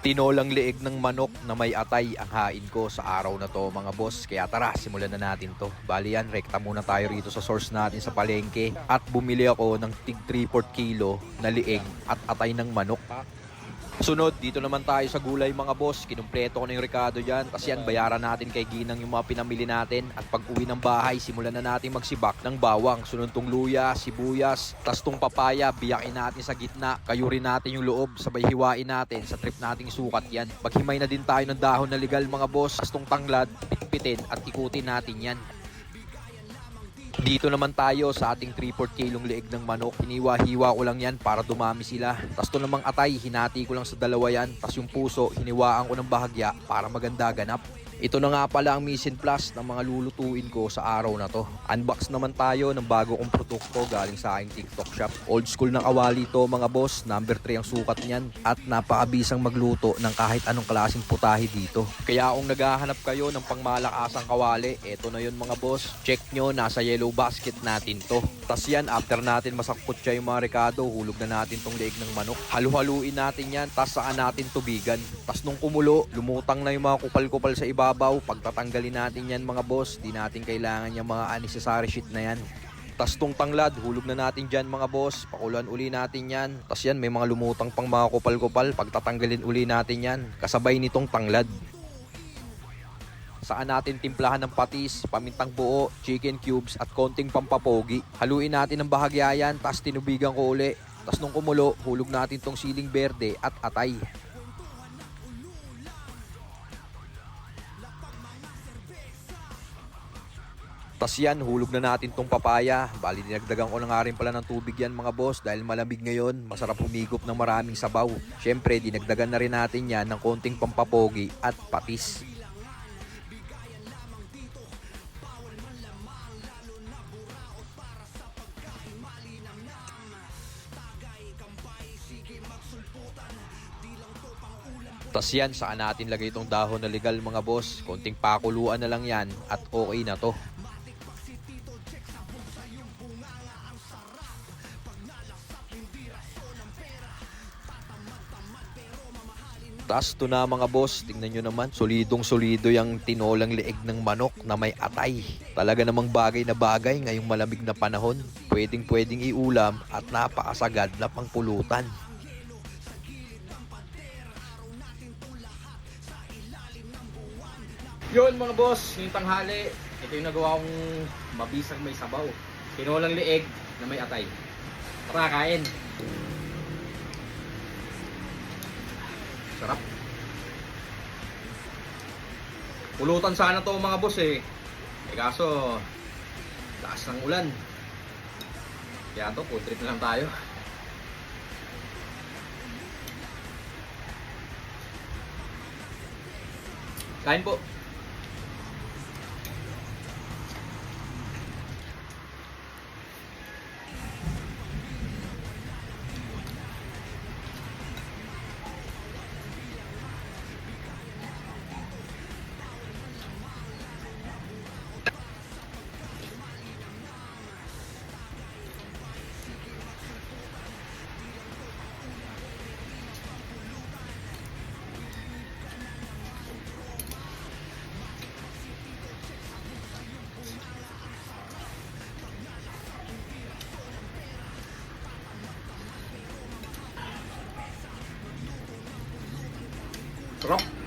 Tinolang leeg ng manok na may atay ang hain ko sa araw na to mga boss. Kaya tara, simulan na natin to. Bali yan, rekta muna tayo rito sa source natin sa palengke. At bumili ako ng tig 3/4 kilo na leeg at atay ng manok. Sunod, dito naman tayo sa gulay mga boss. Kinumpleto ko na yung rekado dyan. Kasi yan, bayaran natin kay Ginang yung mga pinamili natin. At pag uwi ng bahay, simulan na natin magsibak ng bawang. Sunod tong luya, sibuyas, tas tong papaya, biyakin natin sa gitna. Kayurin natin yung loob, sabay hiwain natin. Sa trip nating sukat yan. Maghimay na din tayo ng dahon na legal mga boss. Tas tong tanglad, pitpitin at ikutin natin yan. Dito naman tayo sa ating 3/4 kilong leeg ng manok. Hiniwa-hiwa ko lang yan para dumami sila. Tapos to namang atay, hinati ko lang sa dalawa yan. Tapos yung puso, hiniwaan ko ng bahagya para maganda ganap. Ito na nga pala ang mise en place ng mga lulutuin ko sa araw na to. Unbox naman tayo ng bago kong produkto galing sa aking TikTok shop. Old school ng kawali to mga boss. Number 3 ang sukat niyan. At napakabisang magluto ng kahit anong klaseng putahe dito. Kaya kung naghahanap kayo ng pangmalakasang kawali, eto na yun mga boss. Check nyo, nasa yellow basket natin to. Tas yan, after natin masakpot siya yung mga rekado, hulog na natin tong leeg ng manok. Halu-haluin natin yan, tas saan natin tubigan. Tas nung kumulo, lumutang na yung mga kupal-kupal sa ibabaw. Pagtatanggalin natin yan mga boss, di natin kailangan yung mga unnecessary shit na yan. Tas tong tanglad, hulog na natin dyan mga boss. Pakuluan uli natin yan. Tas yan, may mga lumutang pang mga kupal-kupal. Pagtatanggalin uli natin yan, kasabay nitong tanglad. Saan natin timplahan ng patis, pamintang buo, chicken cubes at konting pampapogi. Haluin natin ng bahagya yan, tas tinubigan ko uli. Tas nung kumulo, hulog natin tong siling berde at atay. Tas yan, hulog na natin tong papaya. Bali, dinagdagan ko na nga rin pala ng tubig yan mga boss dahil malamig ngayon, masarap humigop ng maraming sabaw. Syempre, dinagdagan na rin natin yan ng konting pampapogi at patis. Tas yan, saan natin lagay itong dahon na legal mga boss. Konting pakuluan na lang yan at okay na to. Tas to na mga boss, tingnan nyo naman, solidong solido yung tinolang leeg ng manok na may atay. Talaga namang bagay na bagay ngayong malamig na panahon. Pwedeng iulam at napakasagad na pangpulutan. Yun mga boss, yung tanghali, ito yung nagawa kong mabisang may sabaw. Tinolang leeg na may atay. Tara, kain. Sarap. Pulutan sana to mga boss eh. Kaso, lakas ng ulan. Kaya to, food trip na lang tayo. Kain po. Sarap.